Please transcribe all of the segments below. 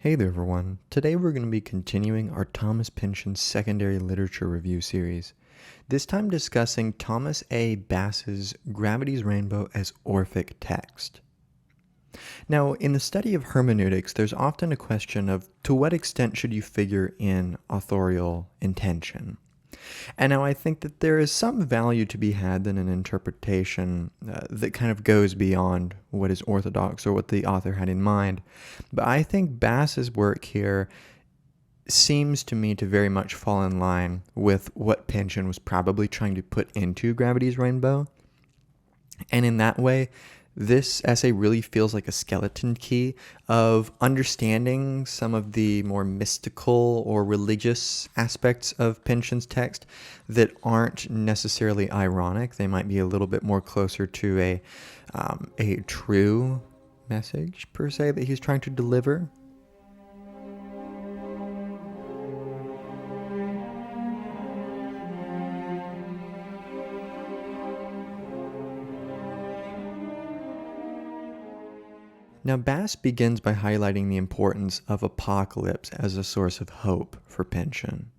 Hey there everyone, today we're going to be continuing our Thomas Pynchon secondary literature review series, this time discussing Thomas A. Bass's Gravity's Rainbow as Orphic text. Now, in the study of hermeneutics, there's often a question of to what extent should you figure in authorial intention? And now I think that there is some value to be had in an interpretation that kind of goes beyond what is orthodox or what the author had in mind. But I think Bass's work here seems to me to very much fall in line with what Pynchon was probably trying to put into Gravity's Rainbow. And in that way, this essay really feels like a skeleton key of understanding some of the more mystical or religious aspects of Pynchon's text that aren't necessarily ironic. They might be a little bit more closer to a true message, per se, that he's trying to deliver. Now, Bass begins by highlighting the importance of apocalypse as a source of hope for Pynchon.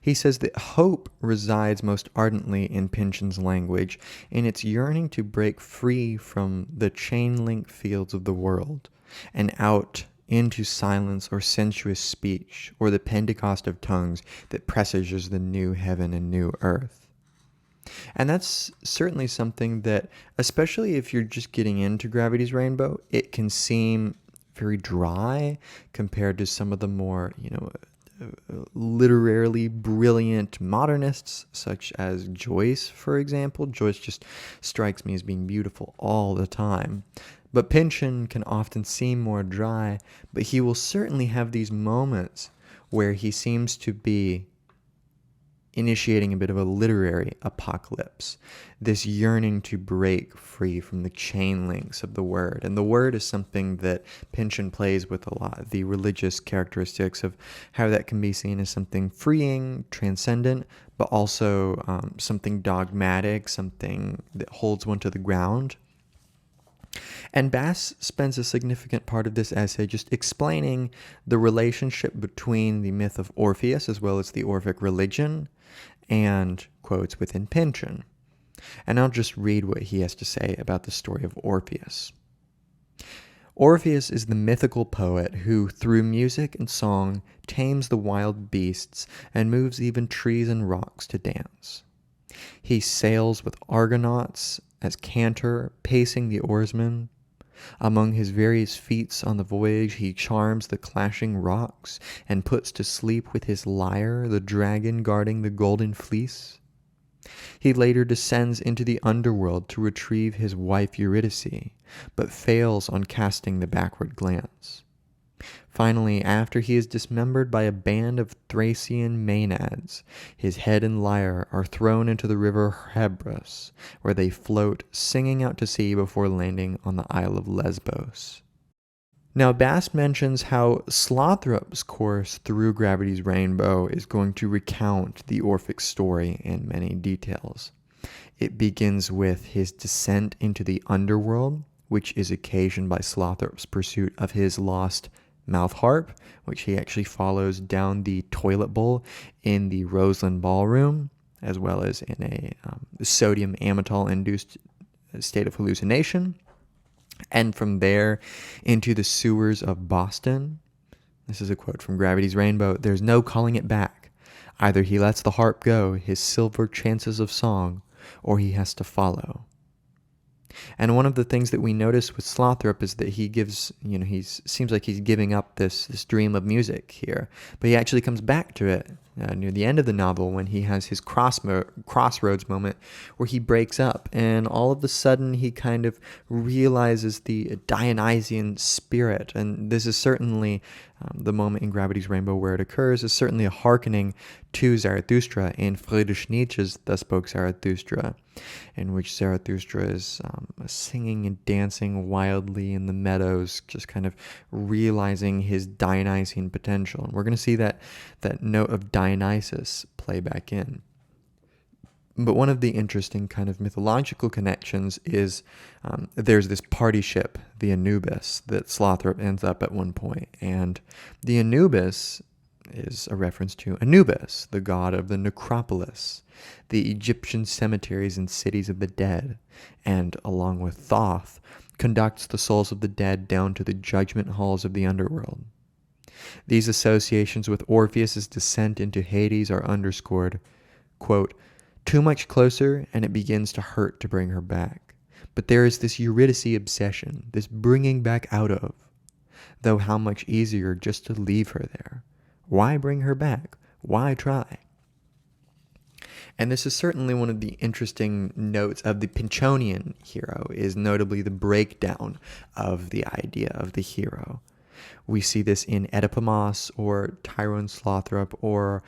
He says that hope resides most ardently in Pynchon's language in its yearning to break free from the chain-link fields of the world and out into silence or sensuous speech or the Pentecost of tongues that presages the new heaven and new earth. And that's certainly something that, especially if you're just getting into Gravity's Rainbow, it can seem very dry compared to some of the more, literarily brilliant modernists, such as Joyce, for example. Joyce just strikes me as being beautiful all the time. But Pynchon can often seem more dry, but he will certainly have these moments where he seems to be initiating a bit of a literary apocalypse, this yearning to break free from the chain links of the word. And the word is something that Pynchon plays with a lot, the religious characteristics of how that can be seen as something freeing, transcendent, but also something dogmatic, something that holds one to the ground. And Bass spends a significant part of this essay just explaining the relationship between the myth of Orpheus as well as the Orphic religion and quotes within Pynchon. And I'll just read what he has to say about the story of Orpheus. Orpheus is the mythical poet who, through music and song, tames the wild beasts and moves even trees and rocks to dance. He sails with Argonauts as cantor, pacing the oarsmen. Among his various feats on the voyage, he charms the clashing rocks and puts to sleep with his lyre the dragon guarding the golden fleece. He later descends into the underworld to retrieve his wife Eurydice, but fails on casting the backward glance. Finally, after he is dismembered by a band of Thracian Maenads, his head and lyre are thrown into the river Hebrus, where they float, singing out to sea before landing on the Isle of Lesbos. Now, Bass mentions how Slothrop's course through Gravity's Rainbow is going to recount the Orphic story in many details. It begins with his descent into the underworld, which is occasioned by Slothrop's pursuit of his lost mouth harp, which he actually follows down the toilet bowl in the Roseland Ballroom, as well as in a sodium amytal-induced state of hallucination. And from there into the sewers of Boston. This is a quote from Gravity's Rainbow. "There's no calling it back. Either he lets the harp go, his silver chances of song, or he has to follow." And one of the things that we notice with Slothrop is that he gives, he seems like he's giving up this dream of music here, but he actually comes back to it near the end of the novel when he has his crossroads moment where he breaks up, and all of a sudden he kind of realizes the Dionysian spirit. And this is certainly the moment in Gravity's Rainbow where it occurs is certainly a hearkening to Zarathustra in Friedrich Nietzsche's Thus Spoke Zarathustra, in which Zarathustra is singing and dancing wildly in the meadows, just kind of realizing his Dionysian potential. And we're going to see that note of Dionysus play back in. But one of the interesting kind of mythological connections is there's this party ship, the Anubis, that Slothrop ends up at one point. And the Anubis is a reference to Anubis, the god of the necropolis, the Egyptian cemeteries and cities of the dead, and along with Thoth, conducts the souls of the dead down to the judgment halls of the underworld. These associations with Orpheus's descent into Hades are underscored, quote, too much closer and it begins to hurt to bring her back. But there is this Eurydice obsession, this bringing back out of. Though how much easier just to leave her there. Why bring her back? Why try? And this is certainly one of the interesting notes of the Pynchonian hero, is notably the breakdown of the idea of the hero. We see this in Oedipus or Tyrone Slothrop or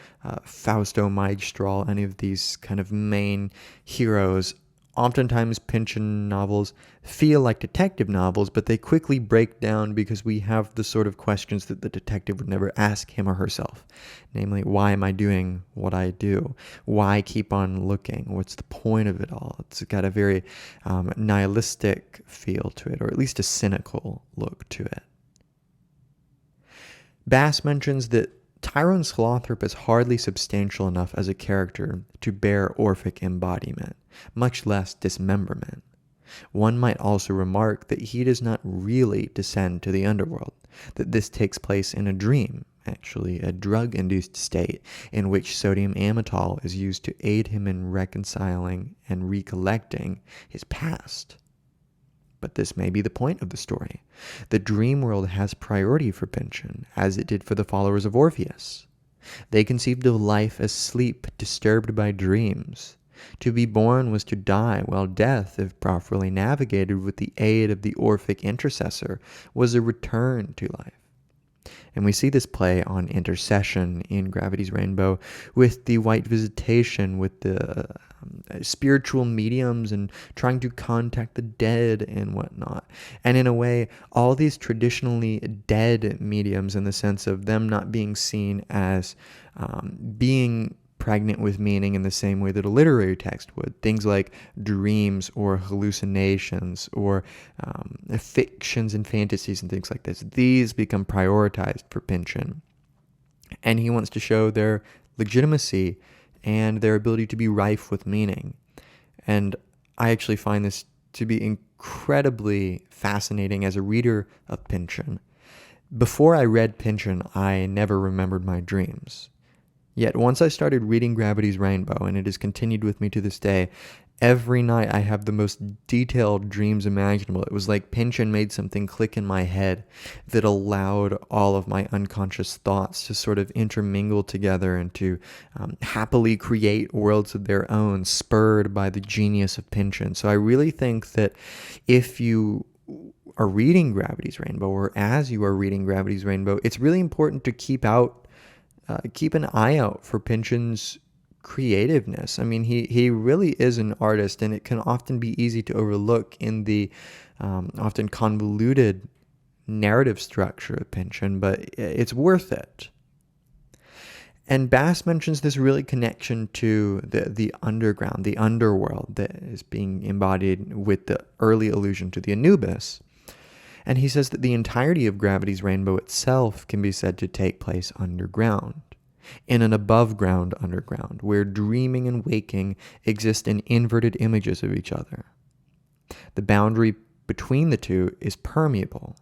Fausto Maigstral, any of these kind of main heroes. Oftentimes Pynchon novels feel like detective novels, but they quickly break down because we have the sort of questions that the detective would never ask him or herself. Namely, why am I doing what I do? Why keep on looking? What's the point of it all? It's got a very nihilistic feel to it, or at least a cynical look to it. Bass mentions that Tyrone Slothrop is hardly substantial enough as a character to bear Orphic embodiment, much less dismemberment. One might also remark that he does not really descend to the underworld, that this takes place in a dream, actually a drug-induced state in which sodium amytal is used to aid him in reconciling and recollecting his past. But this may be the point of the story. The dream world has priority for Pynchon, as it did for the followers of Orpheus. They conceived of life as sleep disturbed by dreams. To be born was to die, while death, if properly navigated with the aid of the Orphic intercessor, was a return to life. And we see this play on intercession in Gravity's Rainbow with the White Visitation, with the spiritual mediums and trying to contact the dead and whatnot. And in a way, all these traditionally dead mediums, in the sense of them not being seen as being pregnant with meaning in the same way that a literary text would. Things like dreams or hallucinations or fictions and fantasies and things like this. These become prioritized for Pynchon. And he wants to show their legitimacy and their ability to be rife with meaning. And I actually find this to be incredibly fascinating as a reader of Pynchon. Before I read Pynchon, I never remembered my dreams. Yet once I started reading Gravity's Rainbow, and it has continued with me to this day, every night I have the most detailed dreams imaginable. It was like Pynchon made something click in my head that allowed all of my unconscious thoughts to sort of intermingle together and to happily create worlds of their own, spurred by the genius of Pynchon. So I really think that if you are reading Gravity's Rainbow, or as you are reading Gravity's Rainbow, it's really important to keep an eye out for Pynchon's creativeness. I mean, he really is an artist, and it can often be easy to overlook in the often convoluted narrative structure of Pynchon, but it's worth it. And Bass mentions this really connection to the underground, the underworld that is being embodied with the early allusion to the Anubis. And he says that the entirety of Gravity's Rainbow itself can be said to take place underground, in an above-ground underground, where dreaming and waking exist in inverted images of each other. The boundary between the two is permeable,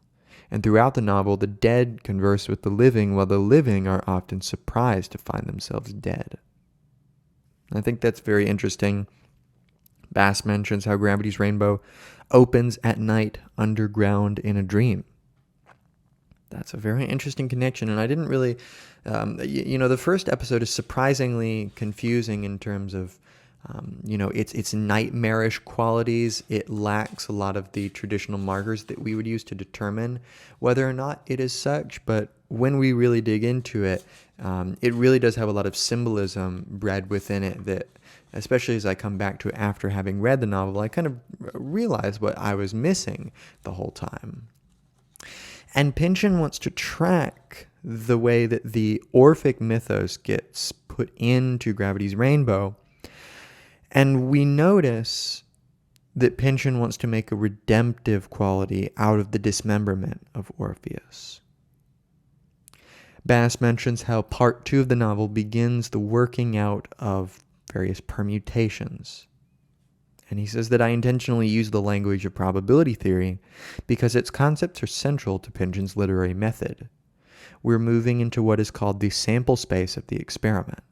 and throughout the novel, the dead converse with the living, while the living are often surprised to find themselves dead. I think that's very interesting. Bass mentions how Gravity's Rainbow opens at night underground in a dream. That's a very interesting connection, and I didn't really, the first episode is surprisingly confusing in terms of, its nightmarish qualities. It lacks a lot of the traditional markers that we would use to determine whether or not it is such, but when we really dig into it, it really does have a lot of symbolism bred within it that, especially as I come back to it after having read the novel, I kind of realize what I was missing the whole time. And Pynchon wants to track the way that the Orphic mythos gets put into Gravity's Rainbow. And we notice that Pynchon wants to make a redemptive quality out of the dismemberment of Orpheus. Bass mentions how part 2 of the novel begins the working out of various permutations. And he says that I intentionally use the language of probability theory because its concepts are central to Pynchon's literary method. We're moving into what is called the sample space of the experiment,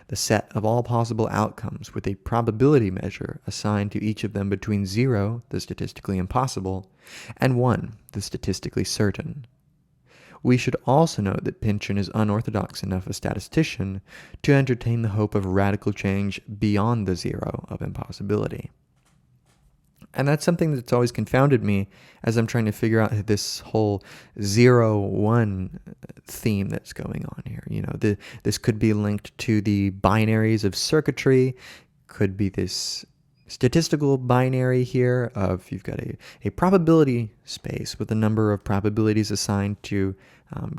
the set of all possible outcomes with a probability measure assigned to each of them between 0, the statistically impossible, and 1, the statistically certain. We should also note that Pynchon is unorthodox enough a statistician to entertain the hope of radical change beyond the 0 of impossibility. And that's something that's always confounded me as I'm trying to figure out this whole 0-1 theme that's going on here. This could be linked to the binaries of circuitry, could be this statistical binary here of you've got a probability space with a number of probabilities assigned to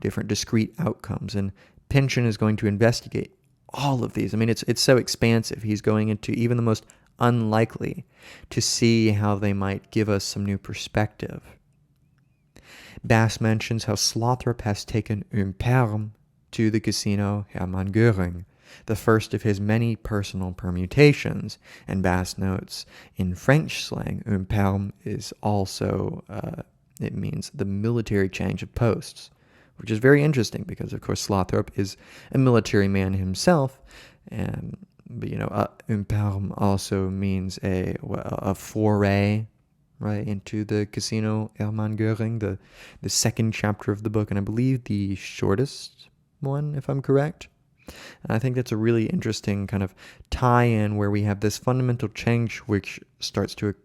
different discrete outcomes. And Pynchon is going to investigate all of these. I mean, it's so expansive. He's going into even the most unlikely to see how they might give us some new perspective. Bass mentions how Slothrop has taken un perm to the casino Hermann Göring, the first of his many personal permutations, and Bass notes, in French slang, un perm is also, it means the military change of posts, which is very interesting because, of course, Slothrop is a military man himself, but un perm also means a foray, right, into the casino Hermann Göring, the second chapter of the book, and I believe the shortest one, if I'm correct. And I think that's a really interesting kind of tie-in where we have this fundamental change which starts to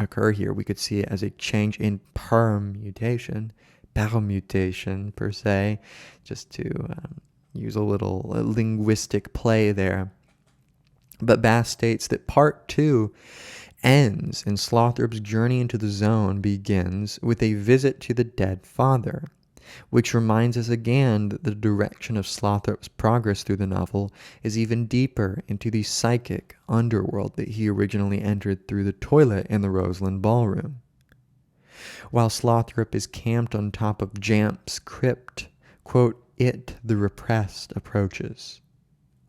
occur here. We could see it as a change in permutation per se, just to use a little linguistic play there. But Bass states that part 2 ends and Slothrop's journey into the zone begins with a visit to the dead father, which reminds us again that the direction of Slothrop's progress through the novel is even deeper into the psychic underworld that he originally entered through the toilet in the Roseland Ballroom. While Slothrop is camped on top of Jamp's crypt, quote, "It, the repressed, approaches.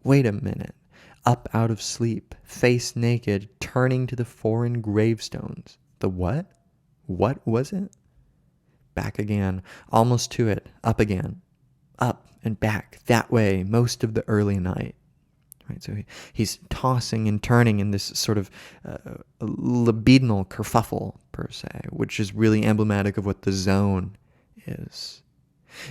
Wait a minute. Up out of sleep, face naked, turning to the foreign gravestones. The what? What was it? Back again, almost to it, up again. Up and back, that way, most of the early night." Right, so he's tossing and turning in this sort of libidinal kerfuffle, per se, which is really emblematic of what the zone is.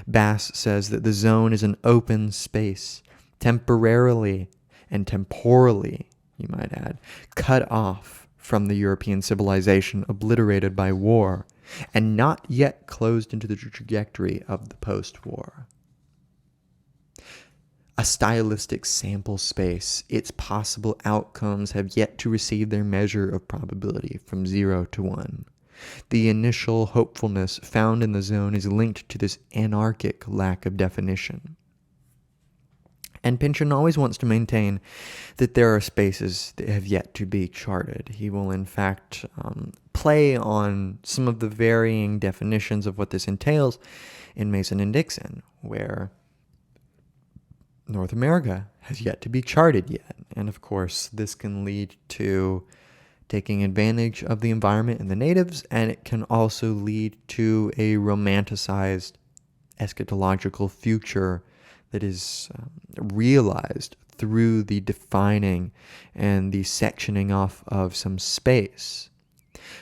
Bass says that the zone is an open space, temporarily and temporally, you might add, cut off from the European civilization obliterated by war, and not yet closed into the trajectory of the post-war. A stylistic sample space, its possible outcomes have yet to receive their measure of probability from 0 to 1. The initial hopefulness found in the zone is linked to this anarchic lack of definition. And Pynchon always wants to maintain that there are spaces that have yet to be charted. He will, in fact, play on some of the varying definitions of what this entails in Mason and Dixon, where North America has yet to be charted yet. And, of course, this can lead to taking advantage of the environment and the natives, and it can also lead to a romanticized eschatological future that is realized through the defining and the sectioning off of some space.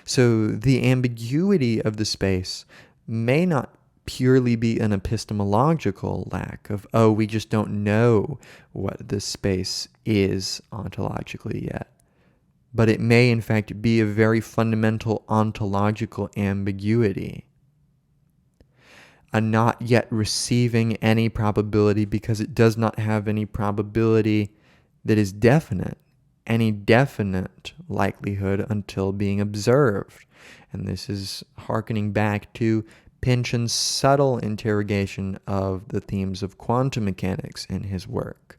So the ambiguity of the space may not purely be an epistemological lack of, we just don't know what this space is ontologically yet. But it may, in fact, be a very fundamental ontological ambiguity. A not yet receiving any probability because it does not have any probability that is definite, any definite likelihood until being observed. And this is hearkening back to Pynchon's subtle interrogation of the themes of quantum mechanics in his work.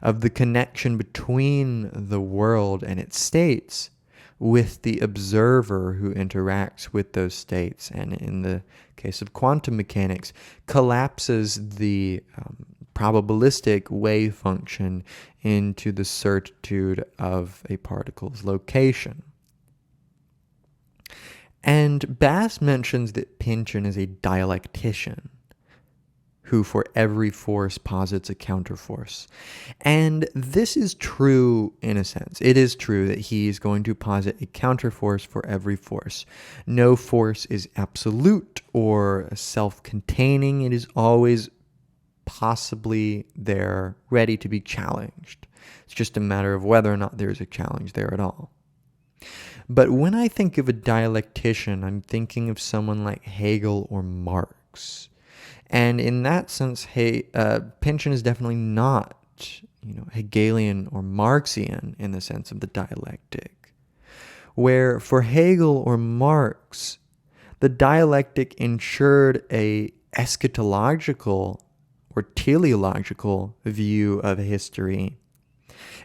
of the connection between the world and its states with the observer who interacts with those states, and in the case of quantum mechanics, collapses the probabilistic wave function into the certitude of a particle's location. And Bass mentions that Pynchon is a dialectician who for every force posits a counterforce. And this is true in a sense. It is true that he's going to posit a counterforce for every force. No force is absolute or self-containing. It is always possibly there, ready to be challenged. It's just a matter of whether or not there's a challenge there at all. But when I think of a dialectician, I'm thinking of someone like Hegel or Marx. And in that sense, Pynchon is definitely not, Hegelian or Marxian in the sense of the dialectic. Where for Hegel or Marx, the dialectic ensured a eschatological or teleological view of history,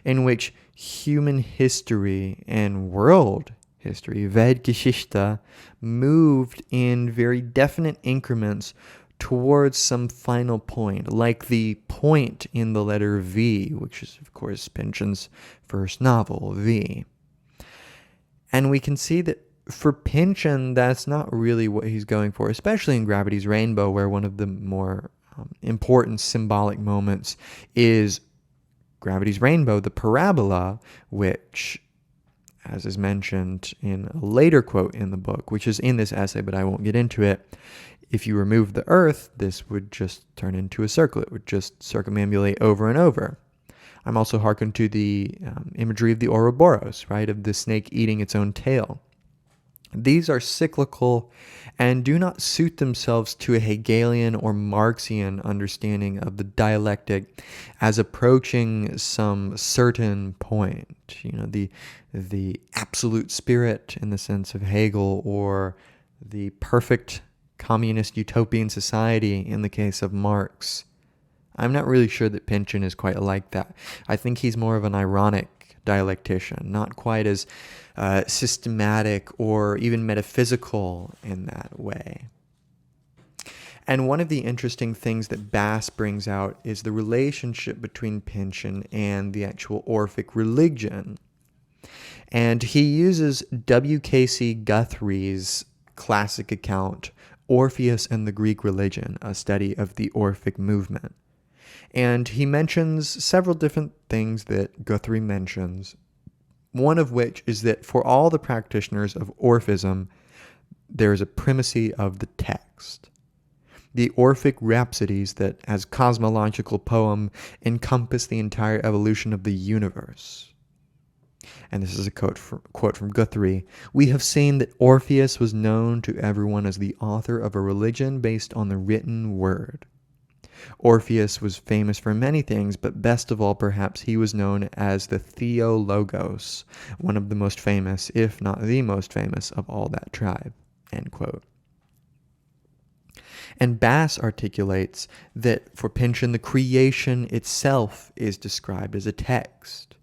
in which human history and world history, Weltgeschichte, moved in very definite increments towards some final point, like the point in the letter V, which is, of course, Pynchon's first novel, V. And we can see that for Pynchon, that's not really what he's going for, especially in Gravity's Rainbow, where one of the more important symbolic moments is Gravity's Rainbow, the parabola, which, as is mentioned in a later quote in the book, which is in this essay, but I won't get into it, if you remove the Earth, this would just turn into a circle. It would just circumambulate over and over. I'm also hearkened to the imagery of the Ouroboros, right, of the snake eating its own tail. These are cyclical and do not suit themselves to a Hegelian or Marxian understanding of the dialectic as approaching some certain point, the absolute spirit in the sense of Hegel, or the perfect communist utopian society in the case of Marx. I'm not really sure that Pynchon is quite like that. I think he's more of an ironic dialectician, not quite as systematic or even metaphysical in that way. And one of the interesting things that Bass brings out is the relationship between Pynchon and the actual Orphic religion. And he uses W.K.C. Guthrie's classic account, Orpheus and the Greek Religion, a study of the Orphic movement. And he mentions several different things that Guthrie mentions, one of which is that for all the practitioners of Orphism, there is a primacy of the text. The Orphic rhapsodies that, as cosmological poem, encompass the entire evolution of the universe. And this is a quote from Guthrie. "We have seen that Orpheus was known to everyone as the author of a religion based on the written word. Orpheus was famous for many things, but best of all, perhaps, he was known as the Theologos, one of the most famous, if not the most famous, of all that tribe." End quote. And Bass articulates that for Pynchon, the creation itself is described as a text.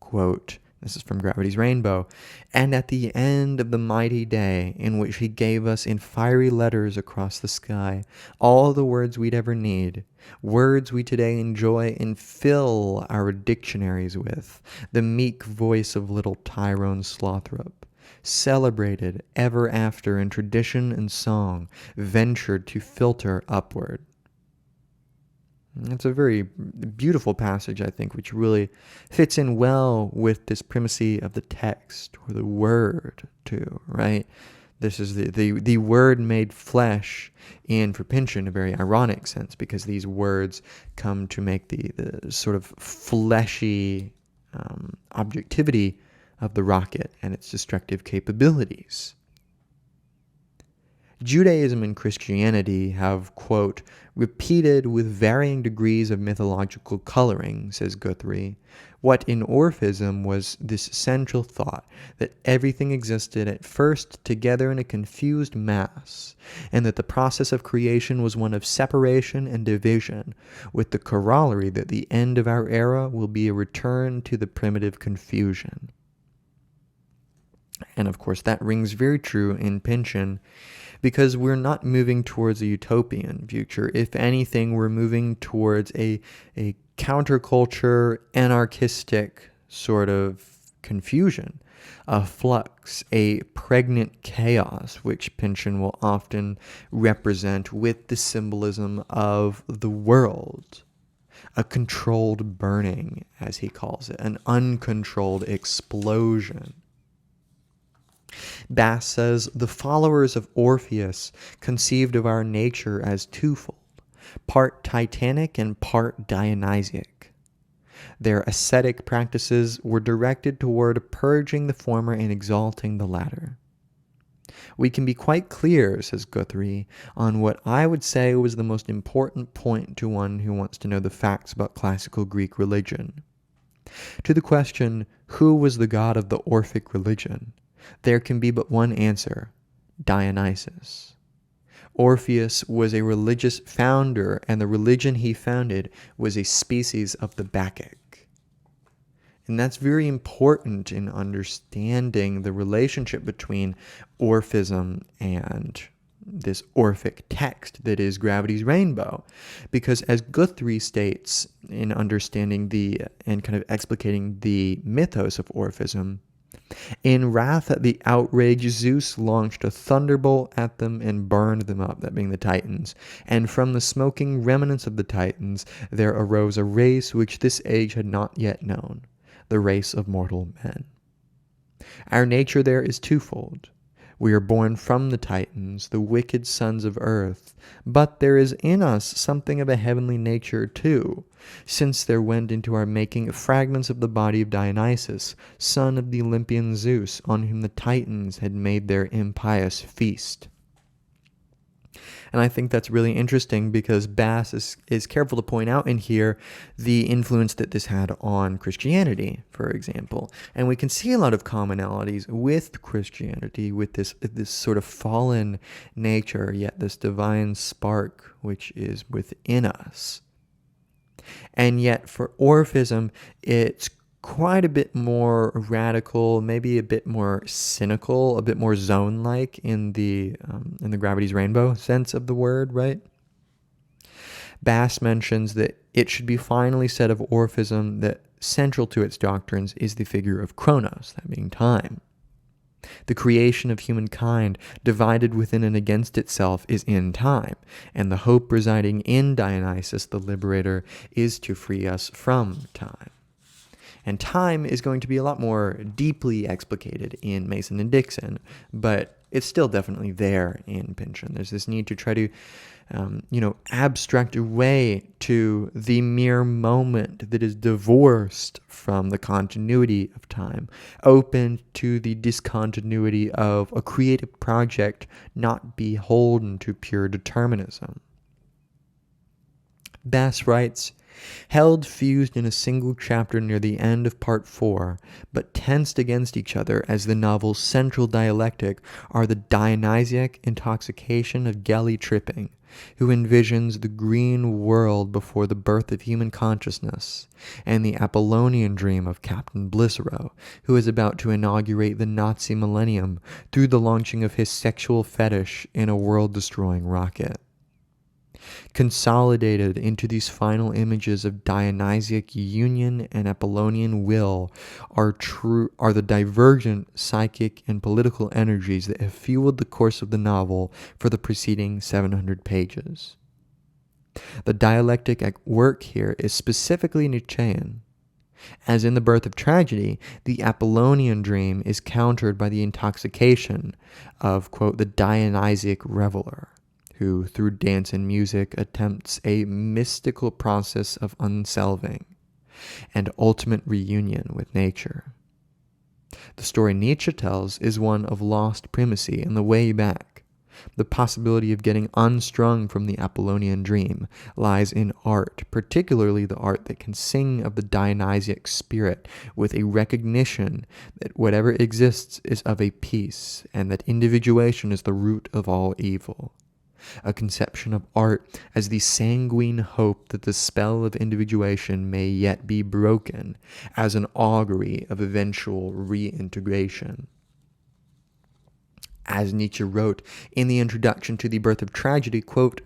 Quote, this is from Gravity's Rainbow, "And at the end of the mighty day in which he gave us in fiery letters across the sky all the words we'd ever need, words we today enjoy and fill our dictionaries with, the meek voice of little Tyrone Slothrop, celebrated ever after in tradition and song, ventured to filter upward." It's a very beautiful passage, I think, which really fits in well with this primacy of the text, or the word, too, right? This is the word made flesh in, for Pynchon, a very ironic sense, because these words come to make the sort of fleshy objectivity of the rocket and its destructive capabilities. Judaism and Christianity have, quote, repeated with varying degrees of mythological coloring, says Guthrie, what in Orphism was this central thought that everything existed at first together in a confused mass, and that the process of creation was one of separation and division, with the corollary that the end of our era will be a return to the primitive confusion. And of course, that rings very true in Pynchon, because we're not moving towards a utopian future. If anything, we're moving towards a counterculture, anarchistic sort of confusion, a flux, a pregnant chaos, which Pynchon will often represent with the symbolism of the world. A controlled burning, as he calls it, an uncontrolled explosion. Bass says, the followers of Orpheus conceived of our nature as twofold, part titanic and part Dionysiac. Their ascetic practices were directed toward purging the former and exalting the latter. We can be quite clear, says Guthrie, on what I would say was the most important point to one who wants to know the facts about classical Greek religion. To the question, who was the god of the Orphic religion? There can be but one answer: Dionysus. Orpheus was a religious founder, and the religion he founded was a species of the Bacchic. And that's very important in understanding the relationship between Orphism and this Orphic text that is Gravity's Rainbow. Because as Guthrie states in understanding and kind of explicating the mythos of Orphism, in wrath at the outrage, Zeus launched a thunderbolt at them and burned them up, that being the Titans. And from the smoking remnants of the Titans, there arose a race which this age had not yet known, the race of mortal men. Our nature there is twofold. We are born from the Titans, the wicked sons of earth, but there is in us something of a heavenly nature too, since there went into our making fragments of the body of Dionysus, son of the Olympian Zeus, on whom the Titans had made their impious feast. And I think that's really interesting because Bass is careful to point out in here the influence that this had on Christianity, for example. And we can see a lot of commonalities with Christianity, with this sort of fallen nature, yet this divine spark which is within us. And yet for Orphism, it's quite a bit more radical, maybe a bit more cynical, a bit more zone-like in the Gravity's Rainbow sense of the word, right? Bass mentions that it should be finally said of Orphism that central to its doctrines is the figure of Chronos, that being time. The creation of humankind, divided within and against itself, is in time, and the hope residing in Dionysus the Liberator is to free us from time. And time is going to be a lot more deeply explicated in Mason and Dixon, but it's still definitely there in Pynchon. There's this need to try to, abstract away to the mere moment that is divorced from the continuity of time, open to the discontinuity of a creative project not beholden to pure determinism. Bass writes, held fused in a single chapter near the end of part 4, but tensed against each other as the novel's central dialectic, are the Dionysiac intoxication of Gelly Tripping, who envisions the green world before the birth of human consciousness, and the Apollonian dream of Captain Blissero, who is about to inaugurate the Nazi millennium through the launching of his sexual fetish in a world-destroying rocket. Consolidated into these final images of Dionysiac union and Apollonian will are the divergent psychic and political energies that have fueled the course of the novel for the preceding 700 pages. The dialectic at work here is specifically Nietzschean. As in The Birth of Tragedy, the Apollonian dream is countered by the intoxication of, quote, the Dionysiac reveler, who, through dance and music, attempts a mystical process of unselving and ultimate reunion with nature. The story Nietzsche tells is one of lost primacy and the way back, The possibility of getting unstrung from the Apollonian dream lies in art, particularly the art that can sing of the Dionysiac spirit with a recognition that whatever exists is of a piece, and that individuation is the root of all evil. A conception of art as the sanguine hope that the spell of individuation may yet be broken, as an augury of eventual reintegration. As Nietzsche wrote in the introduction to The Birth of Tragedy, quote,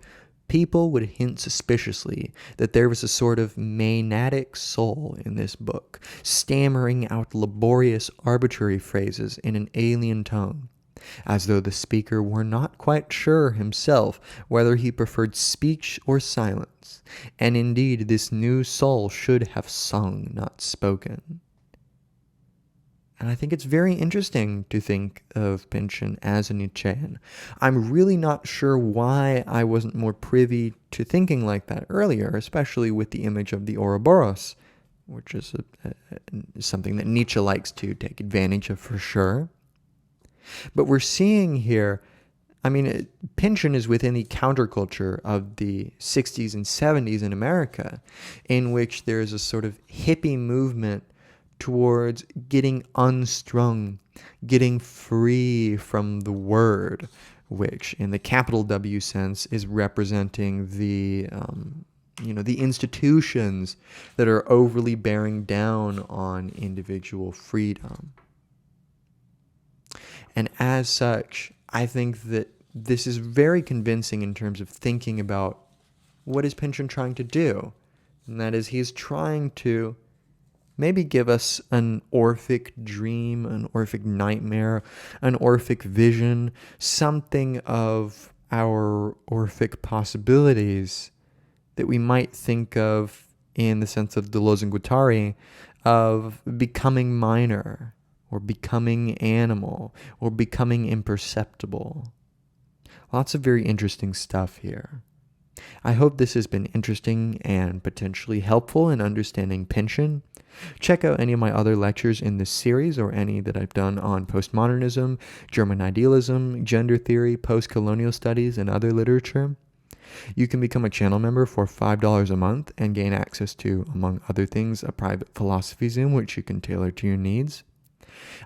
"People would hint suspiciously that there was a sort of Maenadic soul in this book, stammering out laborious arbitrary phrases in an alien tone, as though the speaker were not quite sure himself whether he preferred speech or silence, and indeed this new soul should have sung, not spoken." And I think it's very interesting to think of Pynchon as a Nietzschean. I'm really not sure why I wasn't more privy to thinking like that earlier, especially with the image of the Ouroboros, which is something that Nietzsche likes to take advantage of for sure. But we're seeing here, Pynchon is within the counterculture of the 60s and 70s in America, in which there's a sort of hippie movement towards getting unstrung, getting free from the word, which in the capital W sense is representing the institutions that are overly bearing down on individual freedom. And as such, I think that this is very convincing in terms of thinking about what is Pynchon trying to do. And that is, he's trying to maybe give us an Orphic dream, an Orphic nightmare, an Orphic vision, something of our Orphic possibilities that we might think of in the sense of Deleuze and Guattari, of becoming minor, or becoming animal, or becoming imperceptible. Lots of very interesting stuff here. I hope this has been interesting and potentially helpful in understanding Pynchon. Check out any of my other lectures in this series, or any that I've done on postmodernism, German idealism, gender theory, post-colonial studies, and other literature. You can become a channel member for $5 a month and gain access to, among other things, a private philosophy Zoom, which you can tailor to your needs.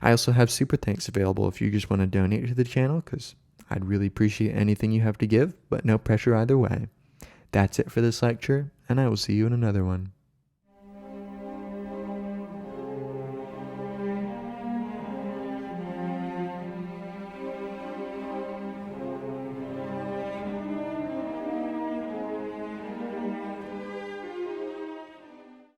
I also have super thanks available if you just want to donate to the channel, because I'd really appreciate anything you have to give, but no pressure either way. That's it for this lecture, and I will see you in another one.